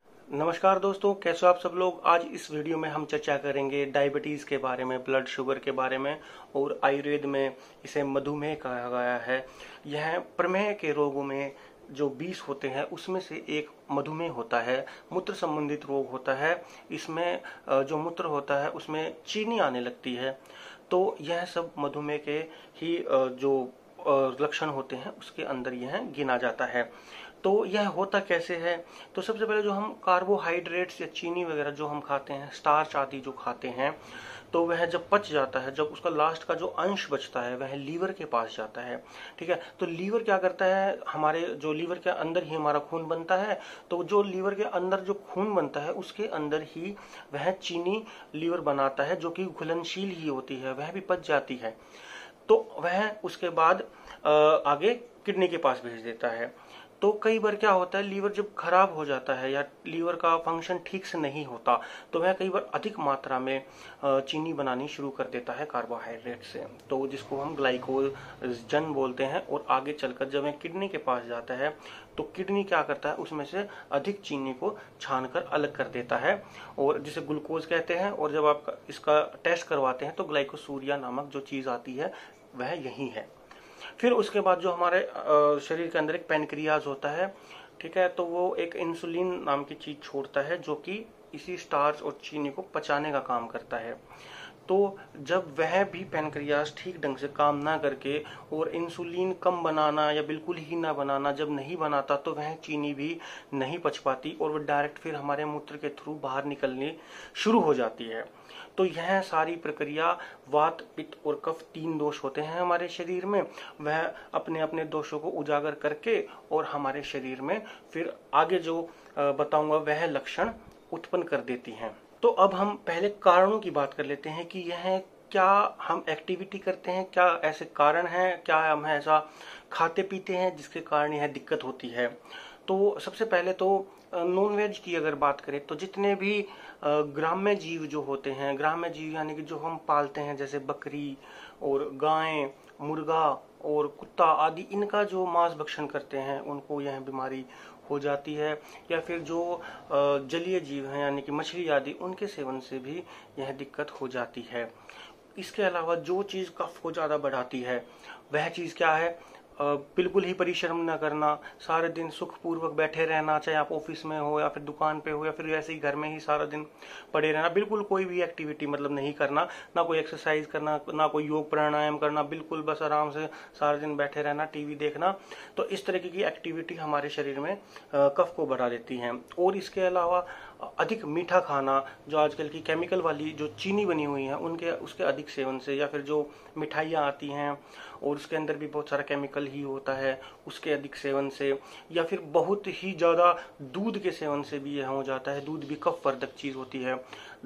नमस्कार दोस्तों, कैसे हो आप सब लोग। आज इस वीडियो में हम चर्चा करेंगे डायबिटीज़ के बारे में, ब्लड शुगर के बारे में। और आयुर्वेद में इसे मधुमेह कहा गया है। यह प्रमेह के रोगों में जो 20 होते हैं उसमें से एक मधुमेह होता है। मूत्र संबंधित रोग होता है। इसमें जो मूत्र होता है उसमें चीनी आने लगती है। तो यह सब मधुमेह के ही जो लक्षण होते हैं उसके अंदर यह गिना जाता है। तो यह होता कैसे है। तो सबसे पहले जो हम कार्बोहाइड्रेट्स या चीनी वगैरह जो हम खाते हैं, स्टार्च आदि जो खाते हैं, तो वह जब पच जाता है, जब उसका लास्ट का जो अंश बचता है वह लीवर के पास जाता है। ठीक है। तो लीवर क्या करता है, हमारे जो लीवर के अंदर ही हमारा खून बनता है। तो जो लीवर के अंदर जो खून बनता है उसके अंदर ही वह चीनी लीवर बनाता है, जो कि घुलनशील ही होती है, वह भी पच जाती है। तो वह उसके बाद आगे किडनी के पास भेज देता है। तो कई बार क्या होता है, लीवर जब खराब हो जाता है या लीवर का फंक्शन ठीक से नहीं होता तो वह कई बार अधिक मात्रा में चीनी बनानी शुरू कर देता है कार्बोहाइड्रेट से, तो जिसको हम ग्लाइकोजन बोलते हैं। और आगे चलकर जब वह किडनी के पास जाता है तो किडनी क्या करता है, उसमें से अधिक चीनी को छानकर अलग कर देता है और जिसे ग्लूकोज कहते हैं। और जब आप इसका टेस्ट करवाते हैं तो ग्लाइकोसूरिया नामक जो चीज आती है वह यही है। फिर उसके बाद जो हमारे शरीर के अंदर एक पैनक्रियाज होता है। ठीक है। तो वो एक इंसुलिन नाम की चीज छोड़ता है जो कि इसी स्टार्च और चीनी को पचाने का काम करता है। तो जब वह भी पैनक्रियाज ठीक ढंग से काम ना करके और इंसुलिन कम बनाना या बिल्कुल ही ना बनाना जब नहीं बनाता तो वह चीनी भी नहीं पच पाती और वह डायरेक्ट फिर हमारे मूत्र के थ्रू बाहर निकलनी शुरू हो जाती है। तो यह सारी प्रक्रिया, वात पित्त और कफ 3 दोष होते हैं हमारे शरीर में, वह अपने अपने दोषों को उजागर करके और हमारे शरीर में फिर आगे जो बताऊंगा वह लक्षण उत्पन्न कर देती हैं। तो अब हम पहले कारणों की बात कर लेते हैं कि यह क्या हम एक्टिविटी करते हैं, क्या ऐसे कारण हैं, क्या हम ऐसा खाते पीते हैं जिसके कारण यह दिक्कत होती है। तो सबसे पहले तो नॉन वेज की अगर बात करें तो जितने भी ग्राम्य जीव जो होते हैं, ग्राम्य जीव यानी कि जो हम पालते हैं, जैसे बकरी और गाय, मुर्गा और कुत्ता आदि, इनका जो मांस भक्षण करते हैं उनको यह बीमारी हो जाती है। या फिर जो जलीय जीव हैं यानी कि मछली आदि, उनके सेवन से भी यह दिक्कत हो जाती है। इसके अलावा जो चीज कफ को ज्यादा बढ़ाती है वह चीज क्या है, बिल्कुल ही परिश्रम न करना, सारे दिन सुखपूर्वक बैठे रहना, चाहे आप ऑफिस में हो या फिर दुकान पे हो या फिर वैसे ही घर में ही सारा दिन पड़े रहना, बिल्कुल कोई भी एक्टिविटी मतलब नहीं करना, ना कोई एक्सरसाइज करना, ना कोई योग प्राणायाम करना, बिल्कुल बस आराम से सारा दिन बैठे रहना, टीवी देखना। तो इस तरीके की एक्टिविटी हमारे शरीर में कफ को बढ़ा देती है। और इसके अलावा अधिक मीठा खाना, जो आजकल की केमिकल वाली जो चीनी बनी हुई है उनके उसके अधिक सेवन से, या फिर जो मिठाइयाँ आती हैं और उसके अंदर भी बहुत सारा केमिकल ही होता है, उसके अधिक सेवन से, या फिर बहुत ही ज़्यादा दूध के सेवन से भी यह हो जाता है। दूध भी कफवर्धक चीज़ होती है।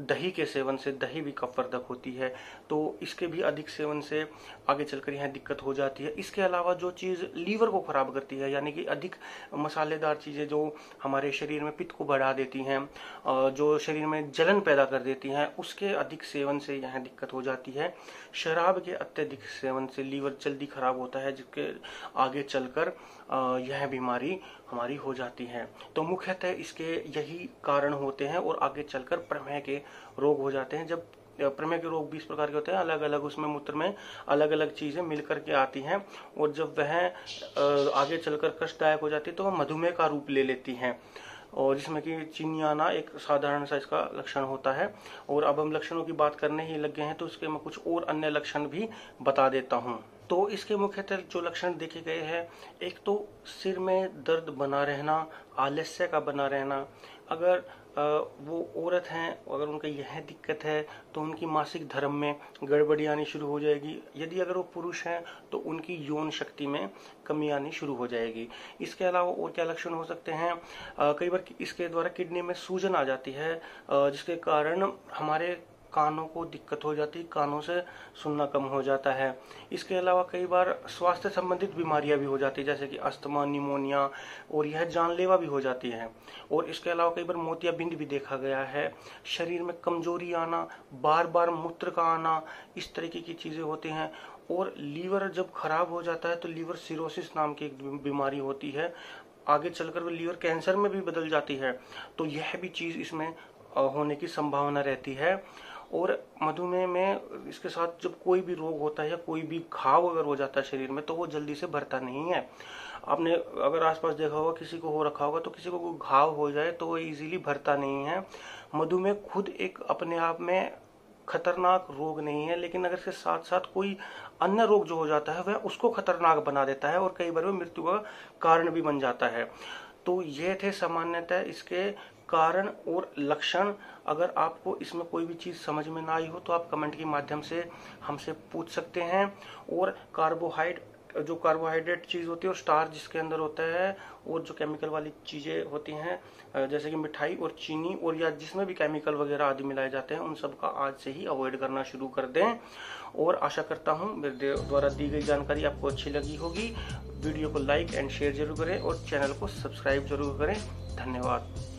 दही के सेवन से, दही भी कफवर्धक होती है, तो इसके भी अधिक सेवन से आगे चलकर यह दिक्कत हो जाती है। इसके अलावा जो चीज़ लीवर को खराब करती है, यानी कि अधिक मसालेदार चीज़ें जो हमारे शरीर में पित्त को बढ़ा देती हैं, जो शरीर में जलन पैदा कर देती हैं, उसके अधिक सेवन से यह दिक्कत हो जाती है। शराब के अत्यधिक सेवन से लीवर जल्दी खराब होता है, जिसके आगे चलकर यह बीमारी हमारी हो जाती है। तो मुख्यतः इसके यही कारण होते हैं और आगे चलकर प्रमेह के रोग हो जाते हैं। जब प्रमेह के रोग 20 प्रकार के होते हैं, अलग अलग उसमें मूत्र में अलग अलग चीजें मिलकर के आती हैं, और जब वह आगे चलकर कष्टदायक हो जाती है तो वह मधुमेह का रूप ले लेती हैं, और जिसमें कि चीनी आना एक साधारण सा इसका लक्षण होता है। और अब हम लक्षणों की बात करने ही लग गए हैं तो इसके मैं कुछ और अन्य लक्षण भी बता देता हूँ। तो इसके मुख्यतः जो लक्षण देखे गए हैं, एक तो सिर में दर्द बना रहना, आलस्य का बना रहना। अगर वो औरत हैं, अगर उनका यह दिक्कत है तो उनकी मासिक धर्म में गड़बड़ी आनी शुरू हो जाएगी। यदि अगर वो पुरुष हैं तो उनकी यौन शक्ति में कमी आनी शुरू हो जाएगी। इसके अलावा और क्या लक्षण हो सकते हैं, कई बार इसके द्वारा किडनी में सूजन आ जाती है, जिसके कारण हमारे कानों को दिक्कत हो जाती है, कानों से सुनना कम हो जाता है। इसके अलावा कई बार स्वास्थ्य संबंधित बीमारियां भी हो जाती है, जैसे कि अस्थमा, निमोनिया, और यह जानलेवा भी हो जाती है। और इसके अलावा कई बार मोतियाबिंद भी देखा गया है। शरीर में कमजोरी आना, बार बार मूत्र का आना, इस तरीके की चीजें होती हैं। और लीवर जब खराब हो जाता है तो लीवर सिरोसिस नाम की एक बीमारी होती है। आगे चलकर वो लीवर कैंसर में भी बदल जाती है। तो यह भी चीज इसमें होने की संभावना रहती है। और मधुमेह में इसके साथ जब कोई भी रोग होता है या कोई भी घाव अगर हो जाता है शरीर में, तो वो जल्दी से भरता नहीं है। आपने अगर आसपास देखा होगा, किसी को हो रखा होगा, तो किसी को कोई घाव हो जाए तो वो इजीली भरता नहीं है। मधुमेह खुद एक अपने आप में खतरनाक रोग नहीं है, लेकिन अगर इसके साथ साथ कोई अन्य रोग जो हो जाता है वह उसको खतरनाक बना देता है और कई बार वो मृत्यु का कारण भी बन जाता है। तो ये थे सामान्यतः इसके कारण और लक्षण। अगर आपको इसमें कोई भी चीज समझ में ना आई हो तो आप कमेंट के माध्यम से हमसे पूछ सकते हैं। और जो कार्बोहाइड्रेट चीज होती है और स्टार्च जिसके अंदर होता है, और जो केमिकल वाली चीजें होती हैं जैसे कि मिठाई और चीनी और या जिसमें भी केमिकल वगैरह आदि मिलाए जाते हैं, उन सब का आज से ही अवॉइड करना शुरू कर दें। और आशा करता हूं मेरे द्वारा दी गई जानकारी आपको अच्छी लगी होगी। वीडियो को लाइक एंड शेयर जरूर करें और चैनल को सब्सक्राइब जरूर करें। धन्यवाद।